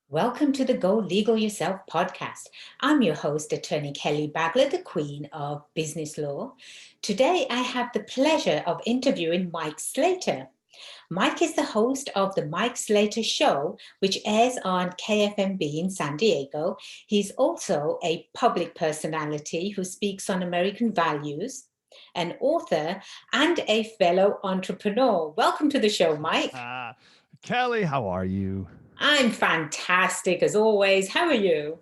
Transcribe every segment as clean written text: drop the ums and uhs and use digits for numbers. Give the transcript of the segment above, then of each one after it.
Welcome to the Go Legal Yourself podcast. I'm your host, Attorney Kelly Bagler, the Queen of Business Law. Today, I have the pleasure of interviewing Mike Slater. Mike is the host of the Mike Slater Show, which airs on KFMB in San Diego. He's also a public personality who speaks on American values, an author, and a fellow entrepreneur. Welcome to the show, Mike. Kelly, how are you? I'm fantastic as always. How are you?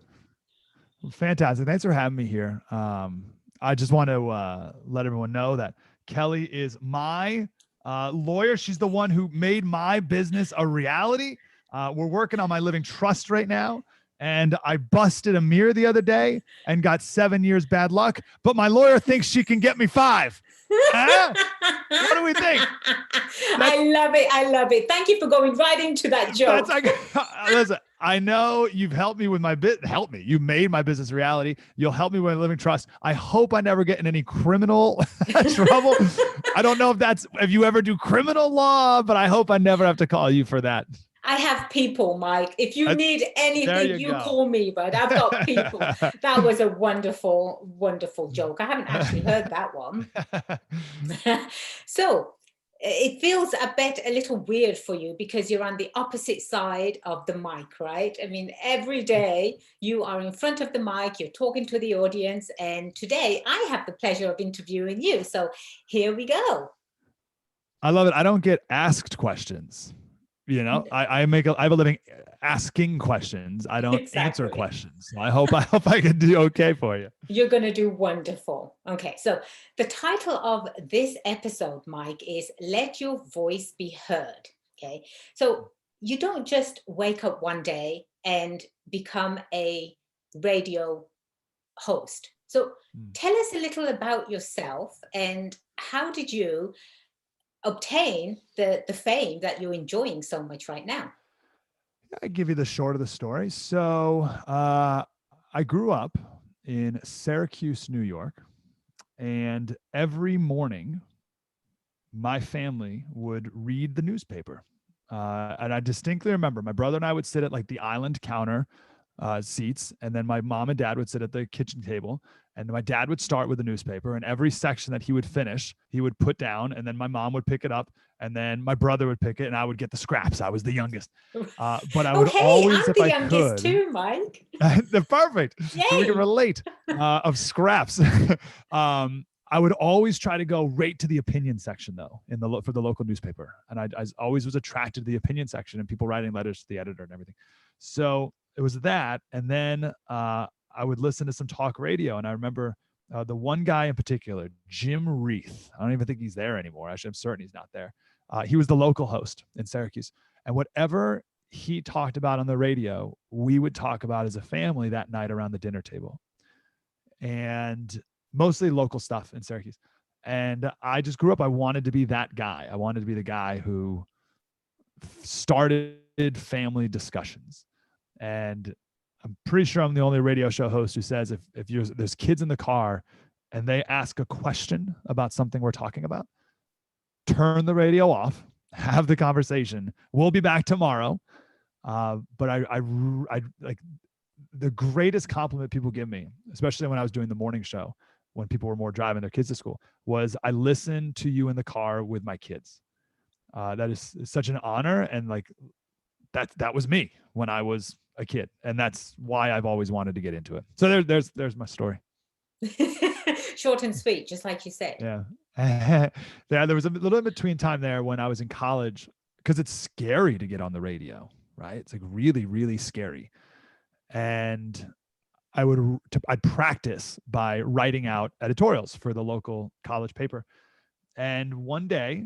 Fantastic. Thanks for having me here. I just want to let everyone know that Kelly is my lawyer. She's the one who made my business a reality. We're working on my living trust right now. And I busted a mirror the other day and got 7 years bad luck. But my lawyer thinks she can get me 5. Huh? What do we think? I love it. I love it. Thank you for going right into that joke. Listen, I know you've helped me with my help me. You made my business a reality. You'll help me with living trust. I hope I never get in any criminal trouble. I don't know if you ever do criminal law, but I hope I never have to call you for that. I have people, Mike. If you need anything, you call me, but I've got people. That was a wonderful, wonderful joke. I haven't actually heard that one. So it feels a little weird for you because you're on the opposite side of the mic, right? I mean, every day you are in front of the mic, you're talking to the audience, and today I have the pleasure of interviewing you. So here we go. I love it. I don't get asked questions. You know, I have a living asking questions. I don't answer questions. So I hope I can do okay for you. You're going to do wonderful. Okay. So the title of this episode, Mike, is Let Your Voice Be Heard. Okay. So you don't just wake up one day and become a radio host. So tell us a little about yourself and how did you obtain the fame that you're enjoying so much right now? I give you the short of the story. So I grew up in Syracuse, New York, and every morning my family would read the newspaper. And I distinctly remember my brother and I would sit at like the island counter seats, and then my mom and dad would sit at the kitchen table, and my dad would start with the newspaper, and every section that he would finish he would put down, and then my mom would pick it up, and then my brother would pick it, and I would get the scraps. I was the youngest, but I would always, if I could, too, Mike. They're perfect. Yay. So we can relate of scraps. I would always try to go right to the opinion section though for the local newspaper, and I always was attracted to the opinion section and people writing letters to the editor and everything. So it was that. And then I would listen to some talk radio. And I remember the one guy in particular, Jim Reith. I don't even think he's there anymore. Actually, I'm certain he's not there. He was the local host in Syracuse. And whatever he talked about on the radio, we would talk about as a family that night around the dinner table. And mostly local stuff in Syracuse. And I just grew up. I wanted to be that guy. I wanted to be the guy who started family discussions. And I'm pretty sure I'm the only radio show host who says if there's kids in the car and they ask a question about something we're talking about, turn the radio off, have the conversation. We'll be back tomorrow. But I like the greatest compliment people give me, especially when I was doing the morning show, when people were more driving their kids to school, was I listened to you in the car with my kids. That is such an honor. And like, that was me when I was a kid, and that's why I've always wanted to get into it. So there's my story. Short and sweet, just like you said. Yeah. There was a little in between time there when I was in college, because it's scary to get on the radio, right? It's like really, really scary. And I'd practice by writing out editorials for the local college paper. And one day,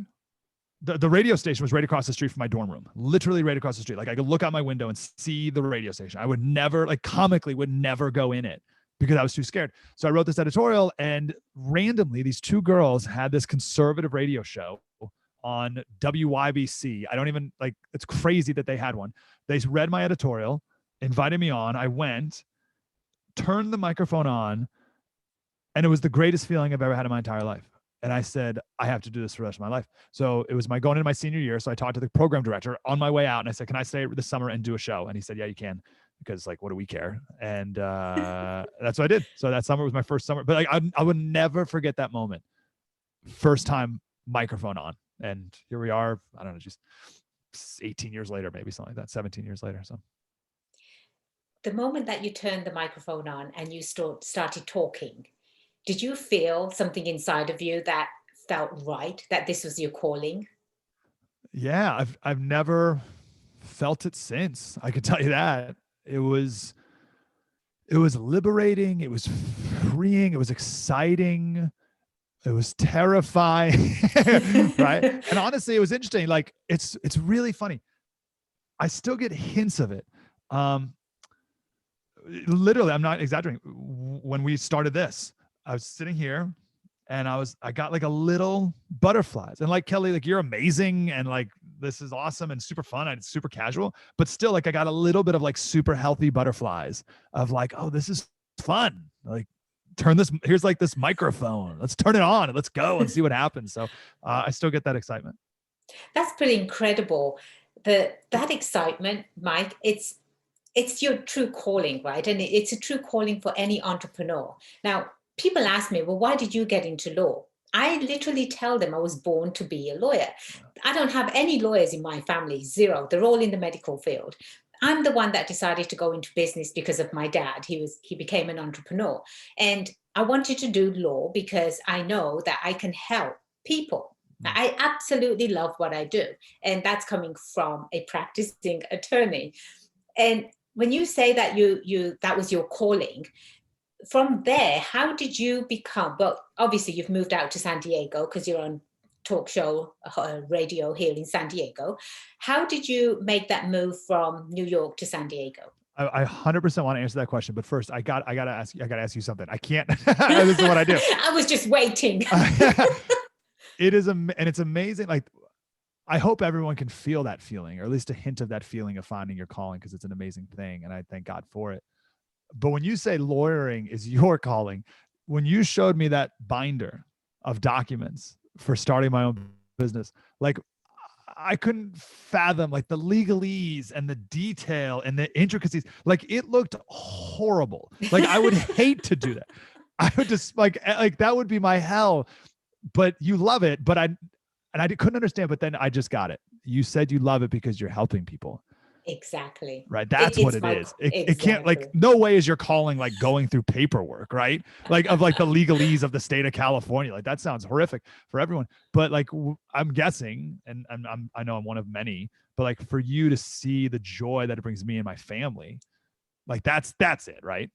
the radio station was right across the street from my dorm room, literally right across the street. Like I could look out my window and see the radio station. I would never, like comically would never go in it because I was too scared. So I wrote this editorial, and randomly these two girls had this conservative radio show on WYBC. I don't even like, it's crazy that they had one. They read my editorial, invited me on. I went, turned the microphone on, and it was the greatest feeling I've ever had in my entire life. And I said, I have to do this for the rest of my life. So it was going into my senior year. So I talked to the program director on my way out and I said, can I stay this summer and do a show? And he said, yeah, you can. Because like, what do we care? And that's what I did. So that summer was my first summer. But like, I would never forget that moment. First time microphone on. And here we are, I don't know, just 18 years later, maybe something like that, 17 years later. So the moment that you turned the microphone on and you started talking, did you feel something inside of you that felt right, that this was your calling? Yeah, I've never felt it since. I could tell you that. It was liberating, it was freeing, it was exciting, it was terrifying, right? And honestly, it was interesting. Like it's really funny. I still get hints of it. Literally, I'm not exaggerating. When we started this, I was sitting here and I got like a little butterflies, and like Kelly, like you're amazing. And like, this is awesome and super fun. And it's super casual, but still like I got a little bit of like super healthy butterflies of like, oh, this is fun. Like here's like this microphone. Let's turn it on and let's go and see what happens. So I still get that excitement. That's pretty incredible. That excitement, Mike, it's your true calling, right? And it's a true calling for any entrepreneur. Now, people ask me, well, why did you get into law? I literally tell them I was born to be a lawyer. I don't have any lawyers in my family, zero. They're all in the medical field. I'm the one that decided to go into business because of my dad. He became an entrepreneur. And I wanted to do law because I know that I can help people. I absolutely love what I do. And that's coming from a practicing attorney. And when you say that that was your calling, from there, how did you become, well, obviously you've moved out to San Diego because you're on talk show radio here in San Diego. How did you make that move from New York to San Diego? I 100% want to answer that question, but first I gotta ask you something. I can't. This is what I do. I was just waiting. It is, and it's amazing. Like, I hope everyone can feel that feeling, or at least a hint of that feeling of finding your calling, because it's an amazing thing, and I thank God for it. But when you say lawyering is your calling, when you showed me that binder of documents for starting my own business, like I couldn't fathom like the legalese and the detail and the intricacies. Like it looked horrible. Like I would hate to do that. I would just like that would be my hell. But you love it. But I couldn't understand. But then I just got it. You said you love it because you're helping people. Exactly. Right. That's what it is. It can't, like, no way is your calling like going through paperwork, right? Like of like the legalese of the state of California. Like that sounds horrific for everyone. But like I'm guessing, and I know I'm one of many, but like for you to see the joy that it brings me and my family, like that's it, right?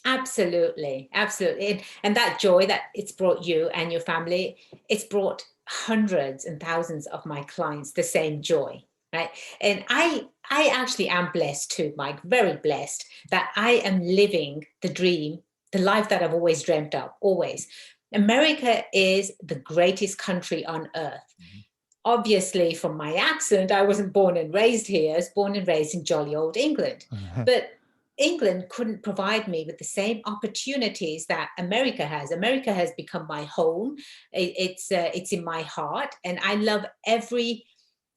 Absolutely. Absolutely. And that joy that it's brought you and your family, it's brought hundreds and thousands of my clients the same joy. Right. And I actually am blessed too, Mike, very blessed that I am living the dream, the life that I've always dreamt of, always. America is the greatest country on earth. Mm-hmm. Obviously, from my accent, I wasn't born and raised here. I was born and raised in jolly old England. But England couldn't provide me with the same opportunities that America has. America has become my home. It's in my heart. And I love every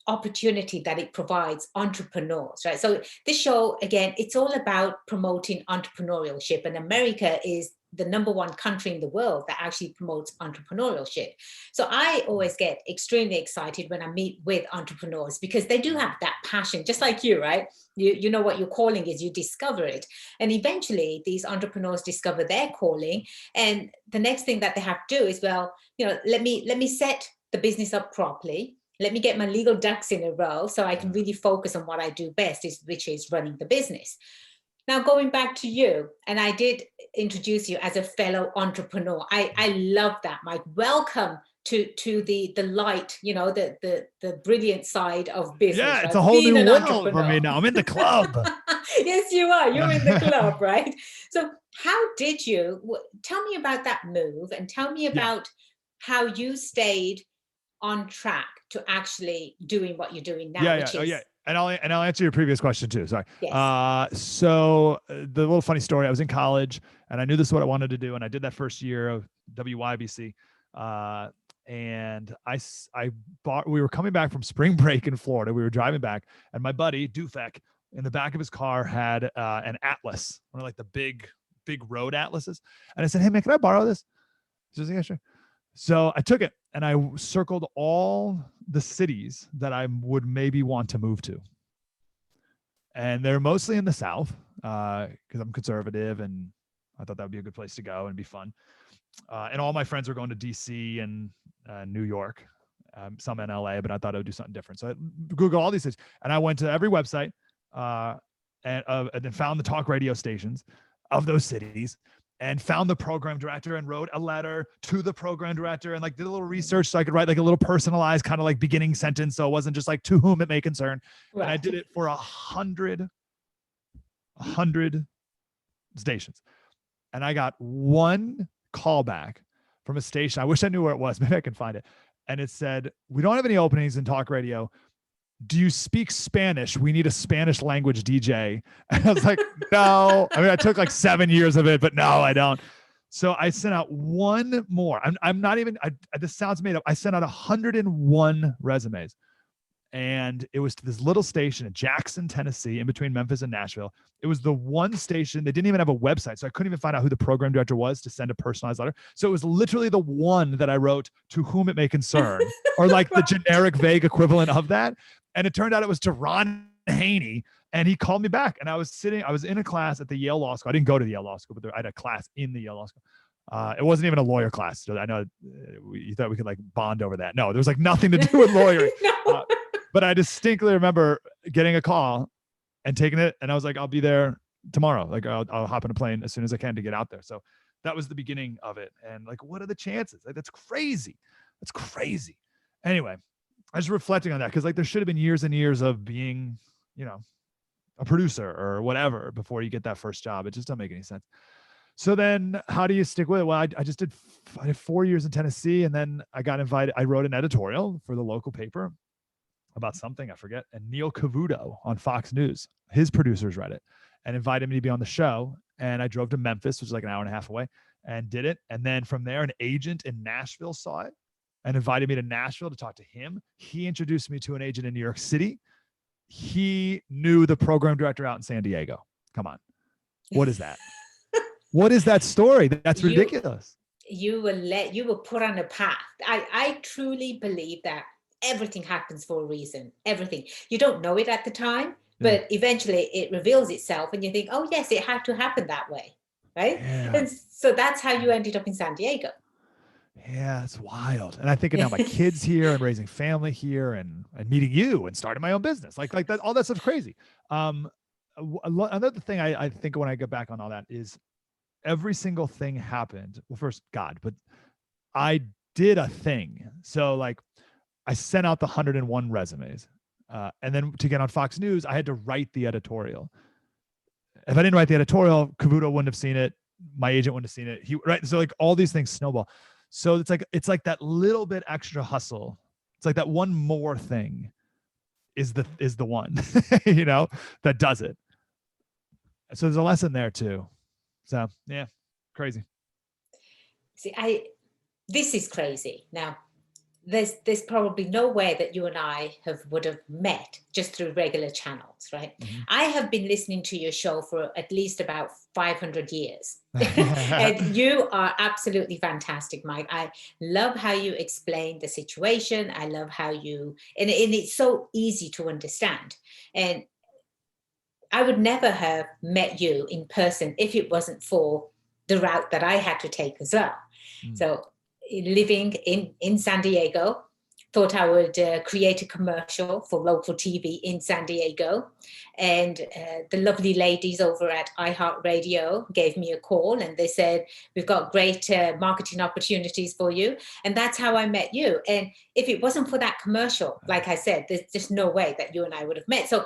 opportunity that it provides entrepreneurs, right? So this show, again, it's all about promoting entrepreneurship, and America is the number one country in the world that actually promotes entrepreneurship. So I always get extremely excited when I meet with entrepreneurs because they do have that passion, just like you, right? You know what your calling is, you discover it. And eventually these entrepreneurs discover their calling. And the next thing that they have to do is, well, let me set the business up properly. Let me get my legal ducks in a row so I can really focus on what I do best, which is running the business. Now, going back to you, and I did introduce you as a fellow entrepreneur. I love that, Mike. Welcome to the light, the brilliant side of business. Yeah, right? It's a whole new world for me now. I'm in the club. Yes, you are. You're in the club, right? So how did you, tell me about that move and tell me about how you stayed on track to actually doing what you're doing now. Yeah. And I'll answer your previous question too. Sorry. Yes. So the little funny story, I was in college and I knew this is what I wanted to do. And I did that first year of WYBC. And we were coming back from spring break in Florida. We were driving back, and my buddy Dufek in the back of his car had an atlas, one of like the big road atlases. And I said, "Hey man, can I borrow this?" He says, "Yeah, sure." So I took it and I circled all the cities that I would maybe want to move to. And they're mostly in the South because I'm conservative and I thought that would be a good place to go and be fun. And all my friends were going to DC and New York, some in LA, but I thought I would do something different. So I Googled all these things and I went to every website and then found the talk radio stations of those cities and found the program director and wrote a letter to the program director and like did a little research so I could write like a little personalized kind of like beginning sentence. So it wasn't just like to whom it may concern. Right. And I did it for 100 stations. And I got one callback from a station. I wish I knew where it was. Maybe I can find it. And it said, "We don't have any openings in talk radio. Do you speak Spanish? We need a Spanish language DJ." And I was like, no. I mean, I took like 7 years of it, but no, I don't. So I sent out one more. I'm not even, this sounds made up. I sent out 101 resumes. And it was to this little station in Jackson, Tennessee, in between Memphis and Nashville. It was the one station. They didn't even have a website. So I couldn't even find out who the program director was to send a personalized letter. So it was literally the one that I wrote to whom it may concern, or like the generic vague equivalent of that. And it turned out it was to Ron Haney. And he called me back. And I was in a class at the Yale Law School. I didn't go to the Yale Law School, but I had a class in the Yale Law School. It wasn't even a lawyer class. So I know you thought we could like bond over that. No, there was like nothing to do with lawyering. No. But I distinctly remember getting a call and taking it. And I was like, I'll be there tomorrow. Like I'll hop on a plane as soon as I can to get out there. So that was the beginning of it. And like, what are the chances? Like, that's crazy. That's crazy. Anyway, I was reflecting on that because like there should have been years and years of being, a producer or whatever before you get that first job. It just doesn't make any sense. So then how do you stick with it? Well, I did 4 years in Tennessee, and then I got invited. I wrote an editorial for the local paper about something, I forget. And Neil Cavuto on Fox News, his producers read it and invited me to be on the show. And I drove to Memphis, which is like an hour and a half away, and did it. And then from there, an agent in Nashville saw it and invited me to Nashville to talk to him. He introduced me to an agent in New York City. He knew the program director out in San Diego. Come on. What is that? What is that story? That's ridiculous. You were put on a path. I truly believe that everything happens for a reason. Everything. You don't know it at the time, but eventually it reveals itself and you think, oh yes, it had to happen that way. Right. Yeah. And so that's how you ended up in San Diego. Yeah, it's wild. And I think now my kids here and raising family here and meeting you and starting my own business. Like that, all that stuff's crazy. Another thing I think when I go back on all that is every single thing happened. Well, first God, but I did a thing. So like I sent out the 101 resumes. And then to get on Fox News, I had to write the editorial. If I didn't write the editorial, Cavuto wouldn't have seen it. My agent wouldn't have seen it. Right. So like all these things snowball. So it's like that little bit extra hustle. It's like that one more thing is the one, that does it. So there's a lesson there too. So yeah, crazy. See, this is crazy. Now, there's probably no way that you and I would have met just through regular channels, right? Mm-hmm. I have been listening to your show for at least about 500 years. And you are absolutely fantastic, Mike. I love how you explain the situation. I love how and it's so easy to understand. And I would never have met you in person if it wasn't for the route that I had to take as well. Mm. So living in San Diego, thought I would create a commercial for local TV in San Diego. And the lovely ladies over at iHeartRadio gave me a call and they said, we've got great marketing opportunities for you. And that's how I met you. And if it wasn't for that commercial, like I said, there's just no way that you and I would have met. So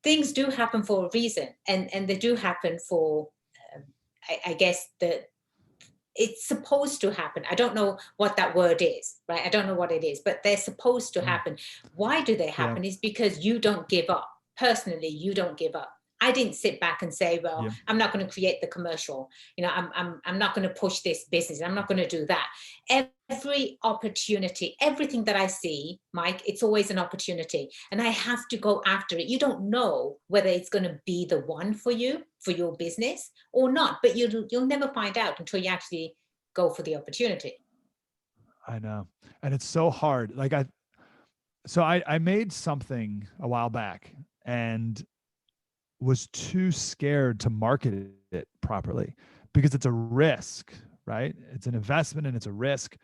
things do happen for a reason. And they do happen for, I guess, it's supposed to happen. I don't know what that word is, right? I don't know what it is, but they're supposed to happen. Why do they happen? Is because you don't give up. Personally, you don't give up. I didn't sit back and say, well, Yeah. I'm not going to create the commercial. I'm not going to push this business. I'm not going to do that. Every opportunity, everything that I see, Mike, it's always an opportunity, and I have to go after it. You don't know whether it's going to be the one for you, for your business or not, but you'll never find out until you actually go for the opportunity. I know. And it's so hard. I made something a while back and was too scared to market it properly because it's a risk, right? It's an investment and it's a risk.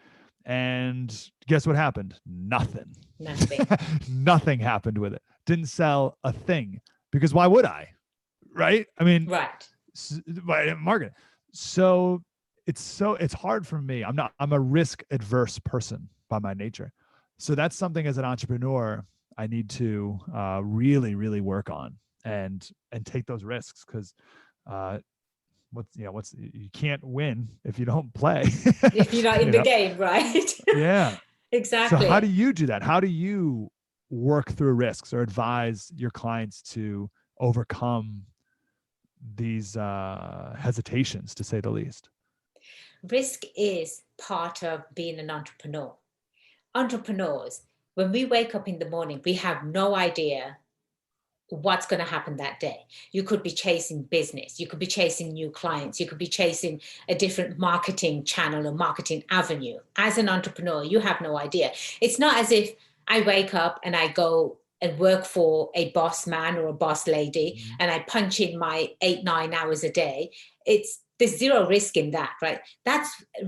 And guess what happened? Nothing. Nothing happened with it. Didn't sell a thing because why would I? Right? I mean, right. I didn't market it. So it's hard for me. I'm a risk adverse person by my nature. So that's something as an entrepreneur I need to really, really work on and take those risks because you can't win if you don't play. If you're not in the game, right? Yeah. Exactly. So how do you do that? How do you work through risks or advise your clients to overcome these hesitations, to say the least? Risk is part of being an entrepreneur. Entrepreneurs, when we wake up in the morning, we have no idea what's going to happen that day. You could be chasing business. You could be chasing new clients. You could be chasing a different marketing channel or marketing avenue. As an entrepreneur, you have no idea. It's not as if I wake up and I go and work for a boss man or a boss lady and I punch in my 8-9 hours a day. There's zero risk in that, right?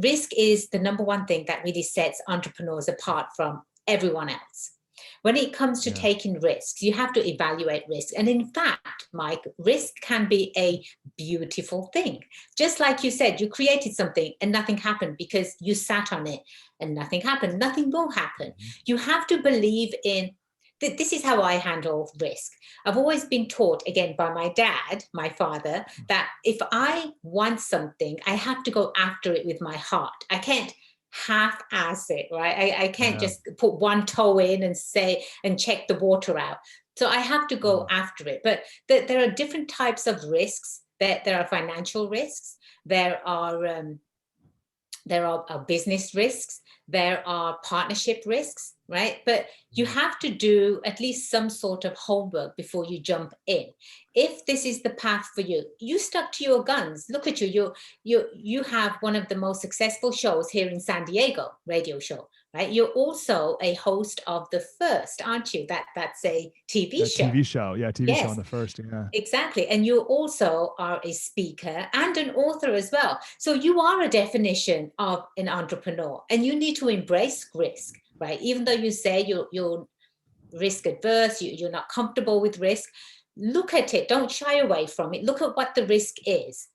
Risk is the number one thing that really sets entrepreneurs apart from everyone else. When it comes to taking risks, you have to evaluate risk. And in fact, Mike, risk can be a beautiful thing. Just like you said, you created something and nothing happened because you sat on it and nothing happened. Nothing will happen. You have to believe in that. This is how I handle risk. I've always been taught, again, by my dad, my father, that if I want something, I have to go after it with my heart. I can't half-ass it, right? I can't just put one toe in and say and check the water out. So I have to go after it. But there are different types of risks. There are financial risks. There are business risks. There are partnership risks, right? But you have to do at least some sort of homework before you jump in. If this is the path for you, you stuck to your guns. Look at you. You have one of the most successful shows here in San Diego, radio show, right? You're also a host of The First, aren't you? That's a TV show. TV show. Yeah, TV show on The First. Yeah. Exactly. And you also are a speaker and an author as well. So you are a definition of an entrepreneur and you need to embrace risk, right? Even though you say you're risk adverse, you're not comfortable with risk, look at it. Don't shy away from it. Look at what the risk is.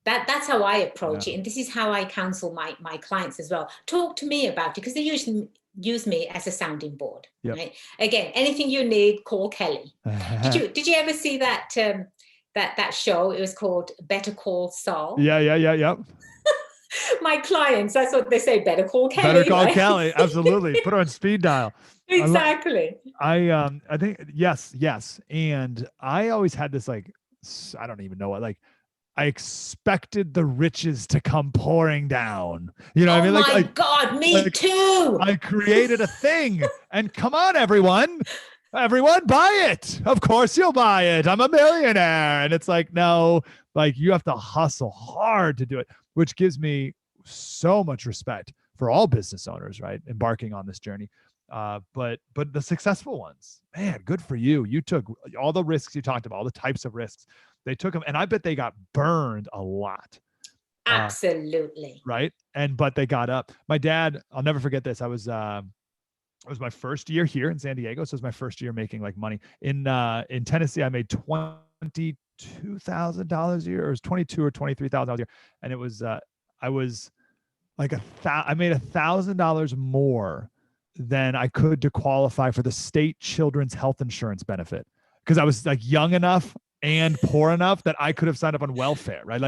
That's how I approach it. And this is how I counsel my clients as well. Talk to me about it because they usually use me as a sounding board. Right? Again, anything you need, call Kelly. Did you ever see that that show? It was called Better Call Saul. Yeah. My clients, that's what they say. Better call Kelly. Better call Kelly. Absolutely. Put her on speed dial. Exactly. I think yes. And I always had this I don't even know what I expected the riches to come pouring down. You know what I mean? Oh my God, me too. I created a thing and come on, everyone buy it. Of course you'll buy it. I'm a millionaire. And it's no, you have to hustle hard to do it, which gives me so much respect for all business owners, right? Embarking on this journey. But the successful ones, man, good for you. You took all the risks you talked about, all the types of risks. They took them, and I bet they got burned a lot. Absolutely. Right. But they got up. My dad, I'll never forget this. It was my first year here in San Diego. So it was my first year making like money in Tennessee. I made $22,000 a year, or it was $22,000 or $23,000 a year. And it was, I was like I made $1,000 more than I could to qualify for the state children's health insurance benefit. Cause I was like young enough and poor enough that I could have signed up on welfare, right?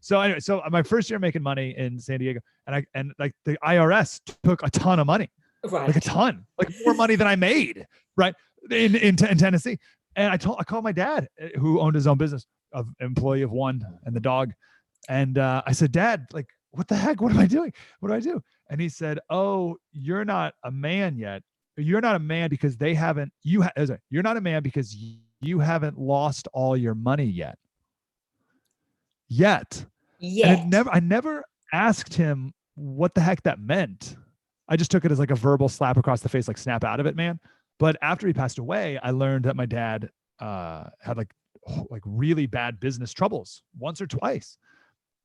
So anyway, so my first year making money in San Diego, and the IRS took a ton of money, right? Like a ton, like more money than I made, right? In Tennessee. And I called my dad, who owned his own business, of employee of one and the dog. And I said, Dad, like, what the heck? What am I doing? What do I do? And he said, oh, you're not a man yet. You're not a man because you're not a man because you haven't lost all your money yet. And I never asked him what the heck that meant. I just took it as like a verbal slap across the face, like snap out of it, man. But after he passed away, I learned that my dad had like really bad business troubles once or twice.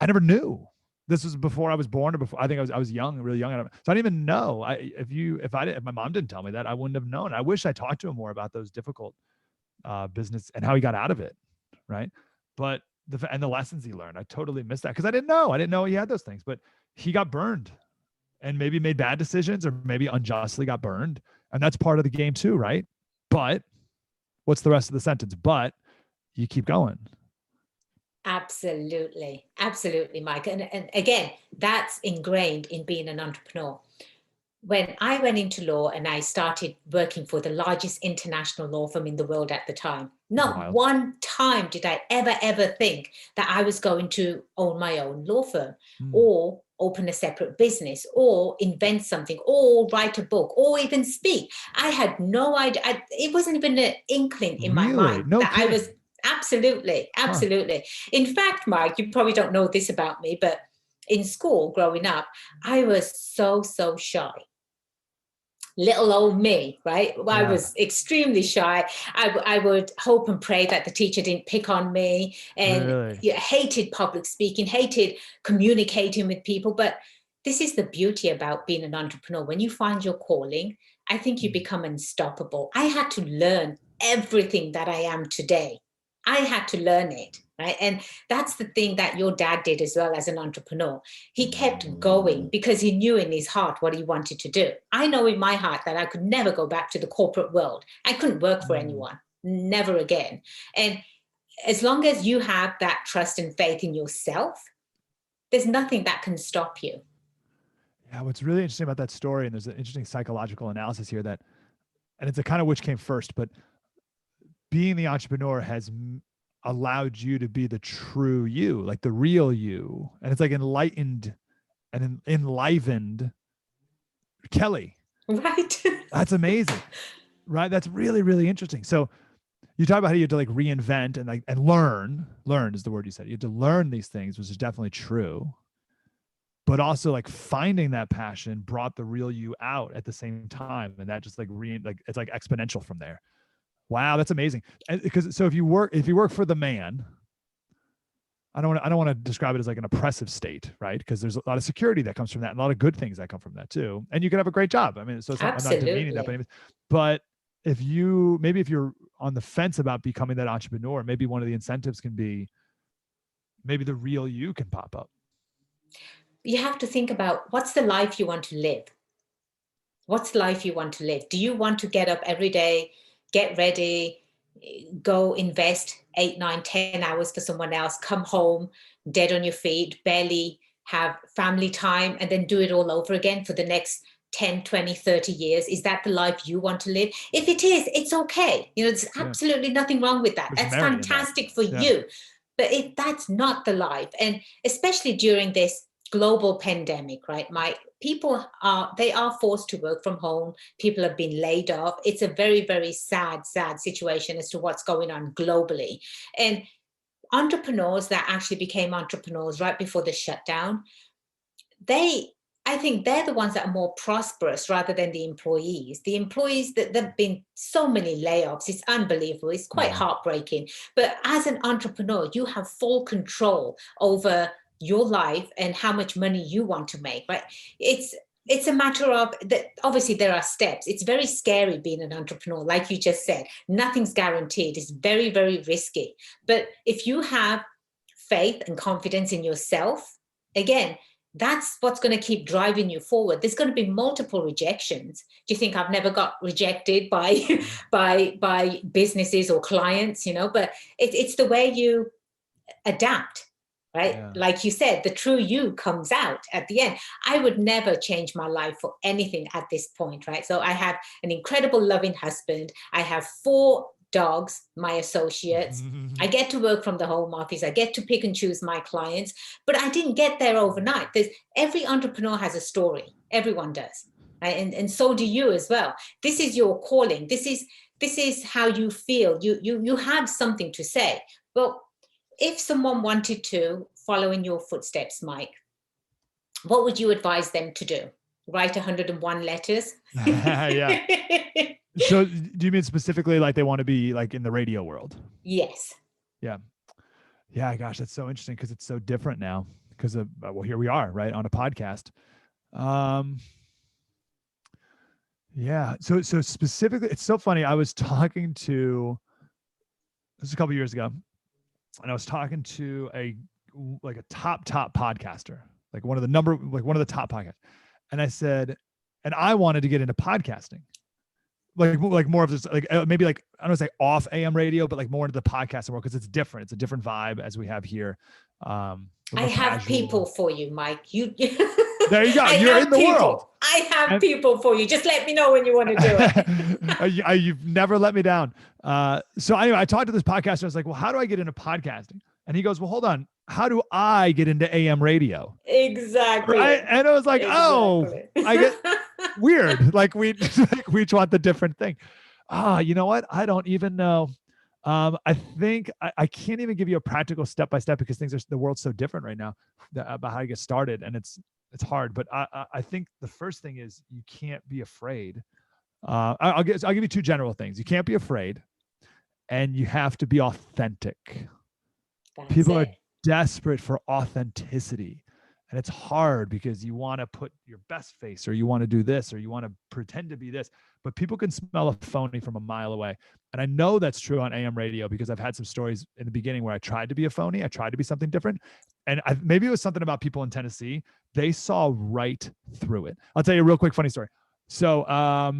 I never knew. This was before I was born, or before I think I was young, really young. So I didn't even know. If my mom didn't tell me that, I wouldn't have known. I wish I talked to him more about those difficult business and how he got out of it, right? But the lessons he learned, I totally missed that because I didn't know he had those things. But he got burned, and maybe made bad decisions, or maybe unjustly got burned, and that's part of the game too, right? But what's the rest of the sentence? But you keep going. Absolutely. Absolutely, Mike. And again, that's ingrained in being an entrepreneur. When I went into law and I started working for the largest international law firm in the world at the time, not one time did I ever think that I was going to own my own law firm or open a separate business or invent something or write a book or even speak. I had no idea. It wasn't even an inkling in my mind that I was. Absolutely. In fact, Mike, you probably don't know this about me, but in school growing up, I was so shy. Little old me, right? I was extremely shy. I would hope and pray that the teacher didn't pick on me, and hated public speaking, hated communicating with people. But this is the beauty about being an entrepreneur. When you find your calling, I think you become unstoppable. I had to learn everything that I am today. I had to learn it, right? And that's the thing that your dad did as well as an entrepreneur. He kept going because he knew in his heart what he wanted to do. I know in my heart that I could never go back to the corporate world. I couldn't work for anyone, never again. And as long as you have that trust and faith in yourself, there's nothing that can stop you. Yeah, what's really interesting about that story, and there's an interesting psychological analysis here and it's a kind of which came first, but being the entrepreneur has allowed you to be the true you, like the real you. And it's like enlightened and enlivened Kelly. Right. That's amazing. Right. That's really, really interesting. So you talk about how you had to like reinvent and learn is the word you said. You had to learn these things, which is definitely true. But also like finding that passion brought the real you out at the same time. And that just it's like exponential from there. Wow, that's amazing. Because so if you work for the man, I don't want to describe it as like an oppressive state, right? Because there's a lot of security that comes from that, and a lot of good things that come from that too. And you can have a great job. I mean, so I'm not demeaning that, but if you're on the fence about becoming that entrepreneur, maybe one of the incentives can be maybe the real you can pop up. You have to think about what's the life you want to live. What's the life you want to live? Do you want to get up every day, get ready, go invest 8, 9, 10 hours for someone else, come home dead on your feet, barely have family time, and then do it all over again for the next 10, 20, 30 years? Is that the life you want to live? If it is, it's okay. There's absolutely nothing wrong with that. That's fantastic for you. But if that's not the life, and especially during this global pandemic, right, Mike? People are forced to work from home. People have been laid off. It's a very, very sad situation as to what's going on globally. And entrepreneurs that actually became entrepreneurs right before the shutdown, I think they're the ones that are more prosperous rather than the employees. The employees, that there've been so many layoffs. It's unbelievable. It's quite heartbreaking. But as an entrepreneur, you have full control over your life and how much money you want to make, right? It's a matter of that. Obviously there are steps. It's very scary being an entrepreneur. Like you just said, nothing's guaranteed. It's very, very risky. But if you have faith and confidence in yourself, again, that's what's going to keep driving you forward. There's going to be multiple rejections. Do you think I've never got rejected by by businesses or clients, but it's the way you adapt. Right? Yeah. Like you said, the true you comes out at the end. I would never change my life for anything at this point, right? So I have an incredible loving husband. I have 4 dogs, my associates. I get to work from the home office. I get to pick and choose my clients, but I didn't get there overnight. Every entrepreneur has a story. Everyone does. Right? And so do you as well. This is your calling. This is how you feel. You have something to say. Well, if someone wanted to follow in your footsteps, Mike, what would you advise them to do? Write 101 letters? Yeah. So do you mean specifically like they want to be like in the radio world? Yes. Yeah. Yeah, gosh, that's so interesting because it's so different now because of, well, here we are, right, on a podcast. Yeah. So specifically, it's so funny. I was talking to, this was a couple of years ago, and I was talking to a top podcaster, like one of the top podcasts. And I said, and I wanted to get into podcasting, like more of this, like maybe like, I don't want to say off AM radio, but like more into the podcasting world because it's different. It's a different vibe as we have here. I have people for you, Mike. There you go. You're in the world. I have people for you. Just let me know when you want to do it. You've never let me down. So anyway, I talked to this podcaster. I was like, well, how do I get into podcasting? And he goes, well, hold on. How do I get into AM radio? Exactly. Right? And I was like, oh, I get weird. Like we each want the different thing. You know what? I don't even know. I think I can't even give you a practical step-by-step because the world's so different right now about how you get started. And it's hard, but I think the first thing is you can't be afraid. I'll give you two general things. You can't be afraid, and you have to be authentic. People are desperate for authenticity, and it's hard because you want to put your best face, or you want to do this, or you want to pretend to be this, but people can smell a phony from a mile away. And I know that's true on AM radio because I've had some stories in the beginning where I tried to be a phony. I tried to be something different. And maybe it was something about people in Tennessee. They saw right through it. I'll tell you a real quick funny story. So I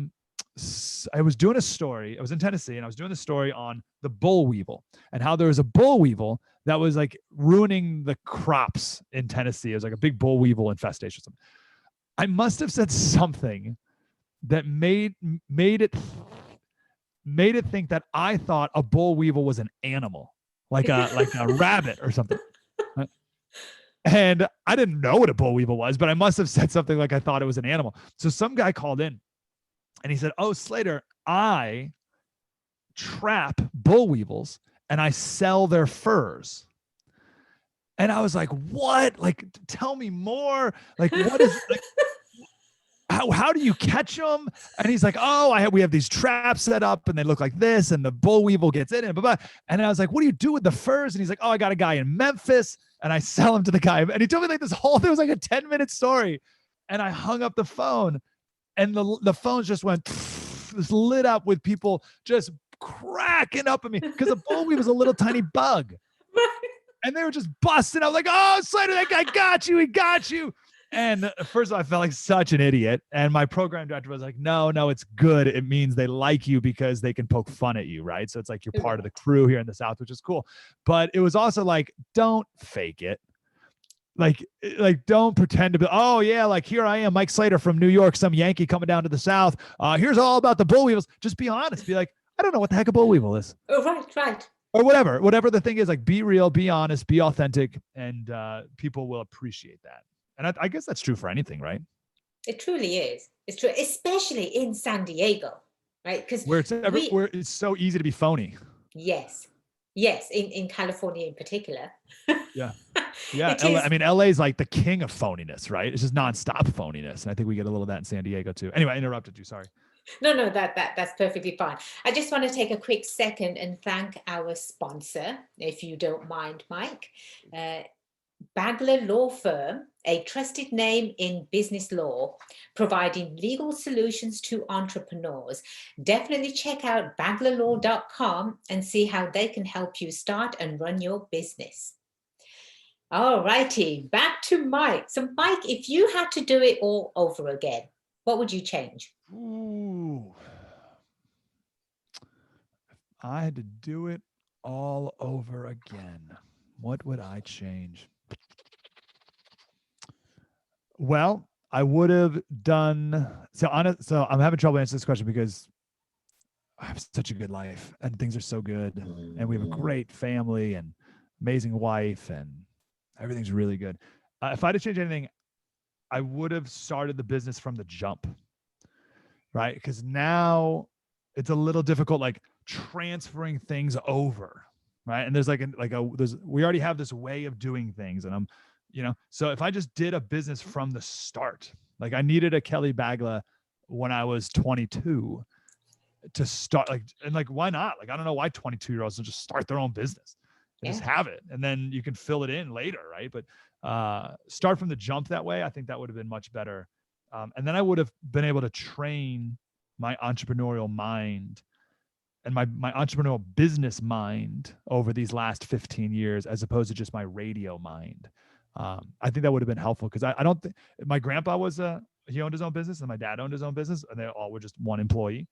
was doing a story. I was in Tennessee and I was doing the story on the boll weevil and how there was a boll weevil that was like ruining the crops in Tennessee. It was like a big boll weevil infestation or something. I must have said something that made it think that I thought a boll weevil was an animal, like a rabbit or something. And I didn't know what a boll weevil was, but I must have said something like I thought it was an animal. So some guy called in and he said, "Oh, Slater, I trap boll weevils and I sell their furs." And I was like, "What? Like, tell me more. Like, what is like, how do you catch them?" And he's like, "Oh, we have these traps set up and they look like this and the boll weevil gets in it." Blah, blah. And I was like, "What do you do with the furs?" And he's like, "Oh, I got a guy in Memphis and I sell him to the guy." And he told me like this whole thing was like a 10-minute story. And I hung up the phone and the phones just went just lit up with people just cracking up at me because the boll weevil was a little tiny bug. And they were just busting. I was like, "Oh, Slater, that guy got you. He got you." And first of all, I felt like such an idiot. And my program director was like, no, it's good. It means they like you because they can poke fun at you, right? So it's like you're part of the crew here in the South, which is cool. But it was also like, don't fake it. Like don't pretend to be, oh yeah, like here I am, Mike Slater from New York, some Yankee coming down to the South. Here's all about the boll weevils. Just be honest. Be like, I don't know what the heck a boll weevil is. Oh, right. Or whatever the thing is, like be real, be honest, be authentic, and people will appreciate that. And I guess that's true for anything, right? It truly is. It's true, especially in San Diego, right? Because where it's so easy to be phony. Yes, in California in particular. Yeah. I mean, LA is like the king of phoniness, right? It's just nonstop phoniness, and I think we get a little of that in San Diego too. Anyway, I interrupted you. Sorry. No, that's perfectly fine. I just want to take a quick second and thank our sponsor, if you don't mind, Mike. Bagler Law Firm, a trusted name in business law, providing legal solutions to entrepreneurs. Definitely check out baglerlaw.com and see how they can help you start and run your business. All righty, back to Mike. So Mike, if you had to do it all over again, what would you change? Ooh. If I had to do it all over again, what would I change? Well, I would have done so I'm having trouble answering this question because I have such a good life and things are so good. And we have a great family and amazing wife and everything's really good. If I had to change anything, I would have started the business from the jump, right? Because now it's a little difficult, like transferring things over, right? And there's we already have this way of doing things, and so if I just did a business from the start, like I needed a Kelly Bagla when I was 22 to start, why not? Like, I don't know why 22-year-olds don't just start their own business and just have it, and then you can fill it in later, right? But start from the jump that way. I think that would have been much better. And then I would have been able to train my entrepreneurial mind and my entrepreneurial business mind over these last 15 years, as opposed to just my radio mind. I think that would have been helpful, because I don't think my grandpa was he owned his own business and my dad owned his own business, and they all were just one employee.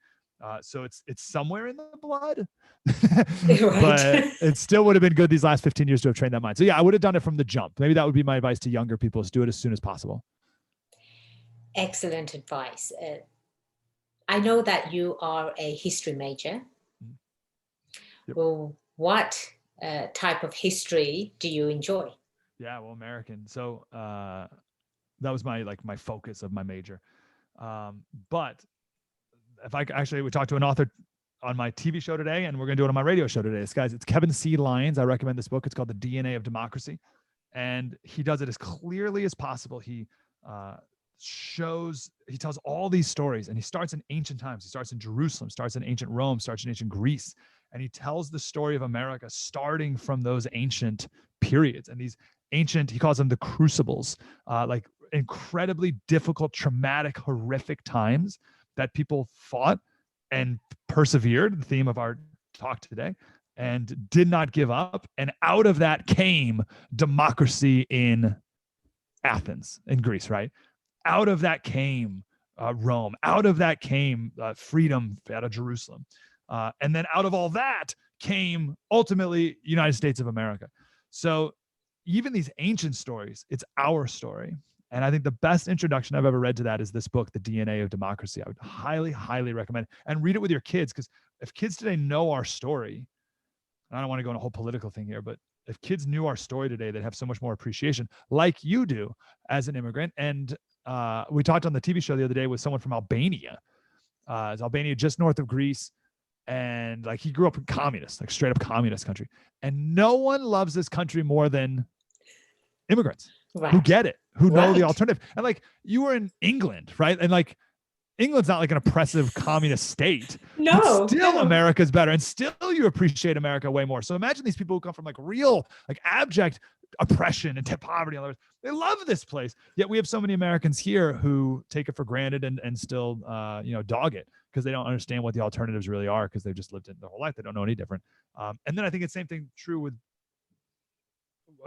So it's somewhere in the blood, but it still would have been good these last 15 years to have trained that mind. So yeah, I would have done it from the jump. Maybe that would be my advice to younger people, is do it as soon as possible. Excellent advice. I know that you are a history major. Yep. Well, what type of history do you enjoy? Yeah, well, American. So that was my focus of my major. But if we talked to an author on my TV show today, and we're going to do it on my radio show today. It's Kevin C. Lyons. I recommend this book. It's called The DNA of Democracy. And he does it as clearly as possible. He tells all these stories, and he starts in ancient times. He starts in Jerusalem, starts in ancient Rome, starts in ancient Greece. And he tells the story of America starting from those ancient periods. And these ancient, he calls them the crucibles, like incredibly difficult, traumatic, horrific times that people fought and persevered, the theme of our talk today, and did not give up. And out of that came democracy in Athens, in Greece, right? Out of that came Rome. Out of that came freedom out of Jerusalem. And then out of all that came ultimately United States of America. So even these ancient stories, it's our story. And I think the best introduction I've ever read to that is this book, The DNA of Democracy. I would highly, highly recommend it. And read it with your kids, because if kids today know our story, and I don't want to go on a whole political thing here, but if kids knew our story today, they'd have so much more appreciation, like you do as an immigrant. And we talked on the TV show the other day with someone from Albania. It's Albania, just north of Greece. And he grew up in communist, straight up communist country. And no one loves this country more than immigrants who get it, who know the alternative. And you were in England, right? And England's not an oppressive communist state. No, still America's better, and still you appreciate America way more. So imagine these people who come from real abject oppression and poverty and others. They love this place. Yet we have so many Americans here who take it for granted and still dog it, because they don't understand what the alternatives really are, because they've just lived it their whole life. They don't know any different. And then I think it's the same thing true with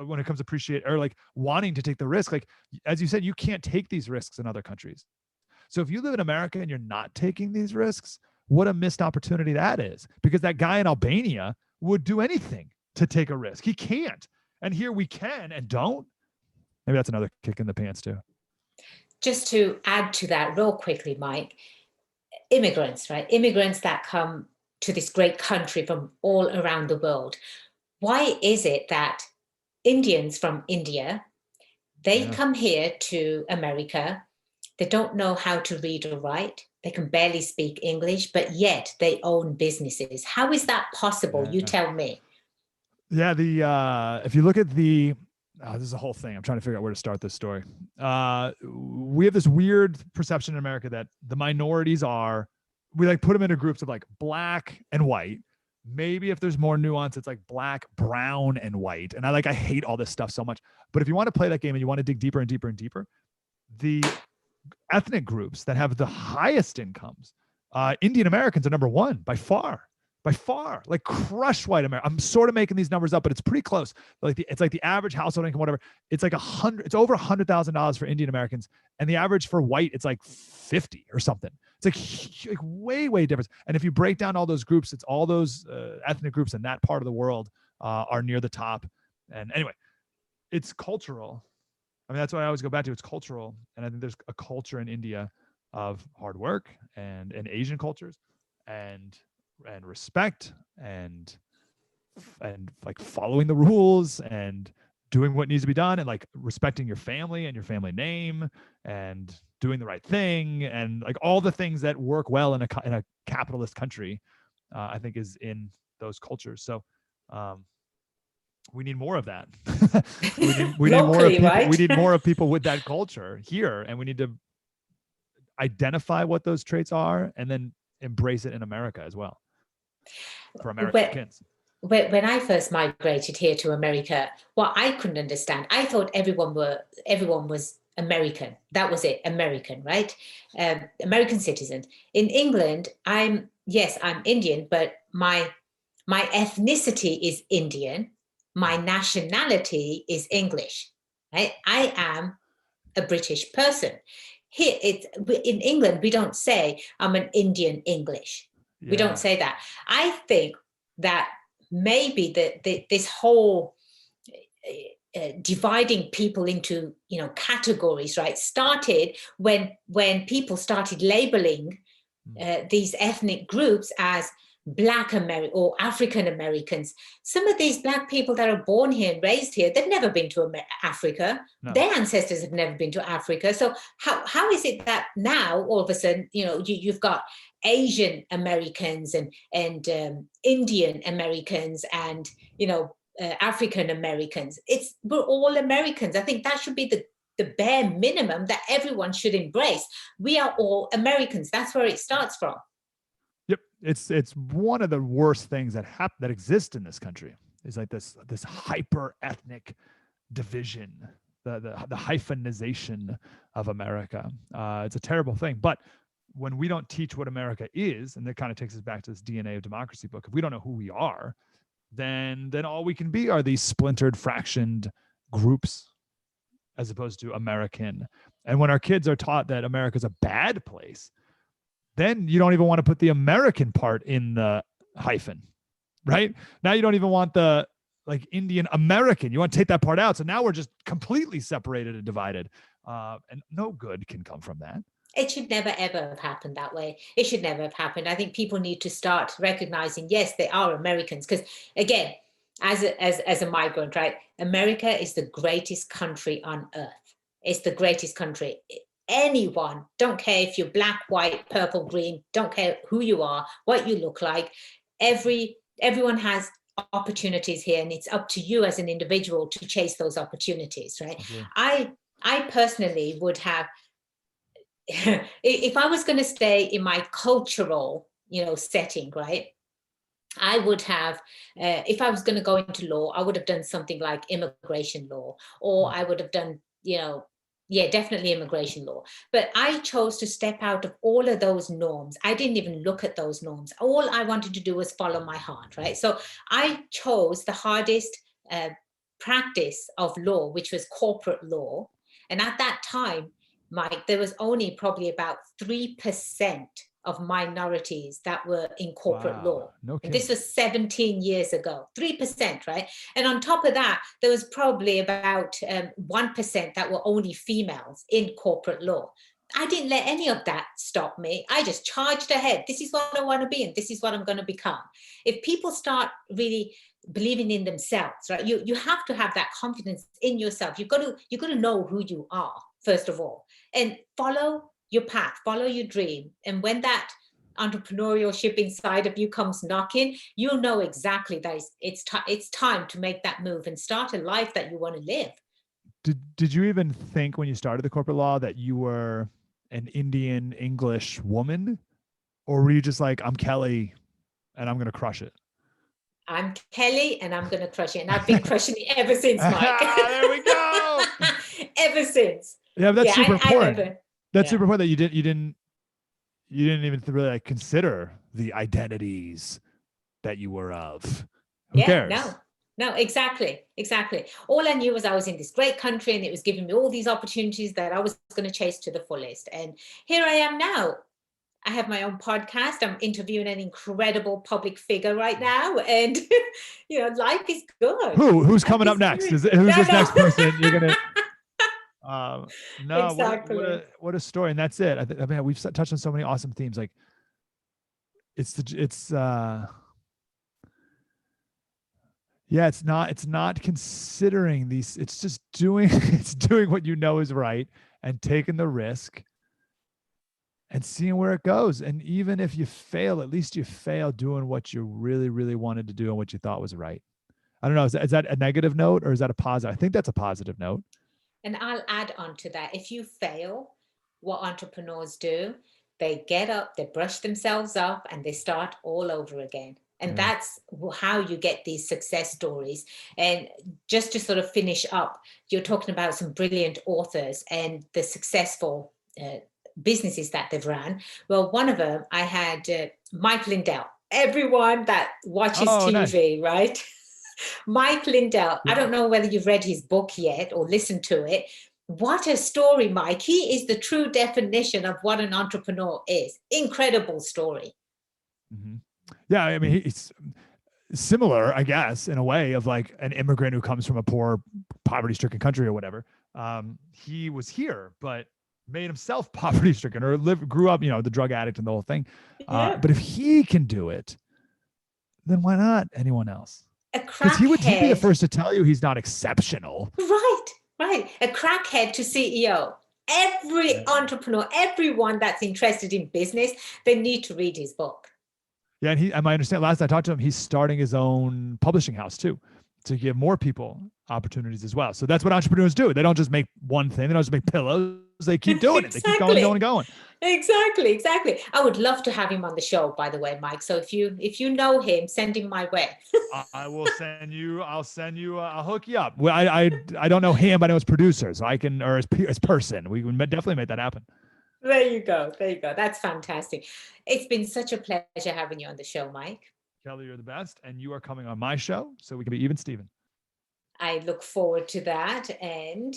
when it comes to appreciate or wanting to take the risk. As you said, you can't take these risks in other countries. So if you live in America and you're not taking these risks, what a missed opportunity that is, because that guy in Albania would do anything to take a risk. He can't. And here we can and don't. Maybe that's another kick in the pants too. Just to add to that real quickly, Mike, immigrants, right? Immigrants that come to this great country from all around the world. Why is it that Indians from India, they come here to America, they don't know how to read or write, they can barely speak English, but yet they own businesses? How is that possible? You tell me. Yeah, if you look at this is a whole thing. I'm trying to figure out where to start this story. We have this weird perception in America that the minorities we put them into groups of black and white. Maybe if there's more nuance, it's black, brown, and white. And I hate all this stuff so much. But if you want to play that game and you want to dig deeper and deeper and deeper, the ethnic groups that have the highest incomes, Indian Americans are number one by far, crush white America. I'm sort of making these numbers up, but it's pretty close. It's the average household income, whatever. It's it's over $100,000 for Indian Americans. And the average for white, it's 50 or something. It's way, way different. And if you break down all those groups, it's all those ethnic groups in that part of the world are near the top. And anyway, it's cultural. I mean, that's what I always go back to. It's cultural. And I think there's a culture in India of hard work and Asian cultures. And respect and like following the rules and doing what needs to be done and like respecting your family and your family name and doing the right thing and like all the things that work well in a capitalist country, I think is in those cultures. So we need more of that. we need more of people. Right? We need more of people with that culture here, and we need to identify what those traits are and then embrace it in America as well for Americans. When I first migrated here to America, what I couldn't understand, I thought everyone was American. That was it, American, right? American citizens. In England, I'm Indian, but my ethnicity is Indian. My nationality is English, right? I am a British person. Here, in England, we don't say I'm an Indian English. Yeah. We don't say that. I think that maybe this whole dividing people into categories, right, started when people started labeling these ethnic groups as Black American or African Americans. Some of these Black people that are born here and raised here, they've never been to Africa. No. Their ancestors have never been to Africa. So how is it that now all of a sudden you've got Asian Americans and Indian Americans and African Americans? We're all Americans. I think that should be the bare minimum that everyone should embrace. We are all Americans. That's where it starts from. Yep, it's one of the worst things that exist in this country is like this hyper ethnic division, the hyphenization of America. It's a terrible thing. But when we don't teach what America is, and that kind of takes us back to this DNA of Democracy book, if we don't know who we are, then all we can be are these splintered, fractioned groups as opposed to American. And when our kids are taught that America is a bad place, then you don't even want to put the American part in the hyphen, right? Now you don't even want the like Indian American. You want to take that part out. So now we're just completely separated and divided. And no good can come from that. It should never, ever have happened that way. It should never have happened. I think people need to start recognizing, yes, they are Americans. Because again, as a migrant, right? America is the greatest country on earth. It's the greatest country. Anyone, don't care if you're black, white, purple, green, don't care who you are, what you look like. Everyone has opportunities here, and it's up to you as an individual to chase those opportunities, right? Mm-hmm. I personally would have, if I was going to stay in my cultural, setting, right? I would have, if I was going to go into law, I would have done something like immigration law, or I would have done, definitely immigration law. But I chose to step out of all of those norms. I didn't even look at those norms. All I wanted to do was follow my heart, right? So I chose the hardest practice of law, which was corporate law. And at that time, Mike, there was only probably about 3% of minorities that were in corporate law. No kidding. This was 17 years ago, 3%, right? And on top of that, there was probably about 1% that were only females in corporate law. I didn't let any of that stop me. I just charged ahead. This is what I want to be, and this is what I'm going to become. If people start really believing in themselves, right? You have to have that confidence in yourself. You've got to know who you are, first of all, and follow your path, follow your dream. And when that entrepreneurship inside of you comes knocking, you'll know exactly that it's time to make that move and start a life that you want to live. Did you even think when you started the corporate law that you were an Indian English woman? Or were you just like, I'm Kelly and I'm going to crush it? I'm Kelly and I'm going to crush it. And I've been crushing it ever since, Mike. There we go. Ever since. Yeah, that's super important. That's super important that you didn't even really like consider the identities that you were of. Who cares? No, exactly. All I knew was I was in this great country and it was giving me all these opportunities that I was going to chase to the fullest. And here I am now. I have my own podcast. I'm interviewing an incredible public figure right now. And, life is good. Who's coming up next? Who's this next person you're going to... No, exactly. What a story. And that's it. I mean, we've touched on so many awesome themes. Like it's not considering these, it's just doing, it's doing what you know is right and taking the risk and seeing where it goes. And even if you fail, at least you fail doing what you really, really wanted to do and what you thought was right. I don't know. Is that a negative note or is that a positive? I think that's a positive note. And I'll add on to that. If you fail, what entrepreneurs do, they get up, they brush themselves up, and they start all over again. And that's how you get these success stories. And just to sort of finish up, you're talking about some brilliant authors and the successful businesses that they've run. Well, one of them, I had Mike Lindell. Everyone that watches TV, nice. Right? Mike Lindell, I don't know whether you've read his book yet or listened to it. What a story, Mike. He is the true definition of what an entrepreneur is. Incredible story. Mm-hmm. Yeah, I mean, he's similar, I guess, in a way of like an immigrant who comes from a poor, poverty-stricken country or whatever. He was here, but made himself poverty-stricken or grew up, the drug addict and the whole thing. But if he can do it, then why not anyone else? Because he'd be the first to tell you he's not exceptional. Right. A crackhead to CEO. Every entrepreneur, everyone that's interested in business, they need to read his book. Yeah, and I understand. Last I talked to him, he's starting his own publishing house too, to give more people opportunities as well. So that's what entrepreneurs do. They don't just make one thing. They don't just make pillows. They keep doing it. They keep going and going and going. Exactly. I would love to have him on the show, by the way, Mike. So if you know him, send him my way. I'll send you, I'll hook you up. Well, I don't know him, but I know his producer, so I can, or his person. We can definitely make that happen. There you go. That's fantastic. It's been such a pleasure having you on the show, Mike. Kelly, you're the best, and you are coming on my show, so we can be even Steven. I look forward to that. And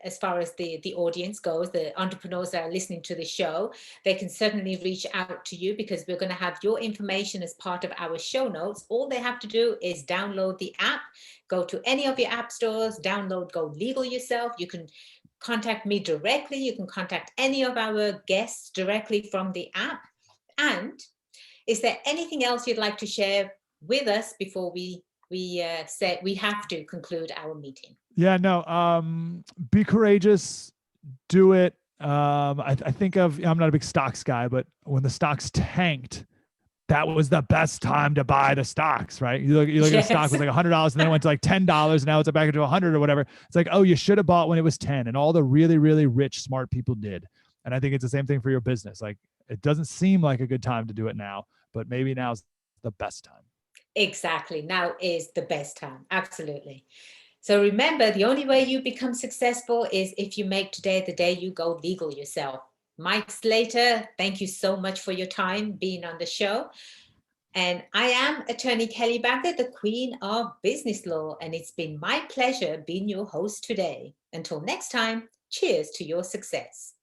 as far as the audience goes, the entrepreneurs that are listening to the show, they can certainly reach out to you because we're going to have your information as part of our show notes. All they have to do is download the app, go to any of your app stores, download Go Legal Yourself. You can contact me directly. You can contact any of our guests directly from the app. And is there anything else you'd like to share with us before we said we have to conclude our meeting? Yeah, no, be courageous, do it. I think I'm not a big stocks guy, but when the stocks tanked, that was the best time to buy the stocks, right? You look at a stock was like $100 and then it went to like $10 and now it's back into 100 or whatever. It's like, oh, you should have bought when it was 10, and all the really, really rich, smart people did. And I think it's the same thing for your business. Like, it doesn't seem like a good time to do it now, but maybe now's the best time. Exactly. Now is the best time. Absolutely. So remember, the only way you become successful is if you make today the day you go legal yourself. Mike Slater, thank you so much for your time being on the show. And I am Attorney Kelly Bagger, the Queen of Business Law, and it's been my pleasure being your host today. Until next time, cheers to your success.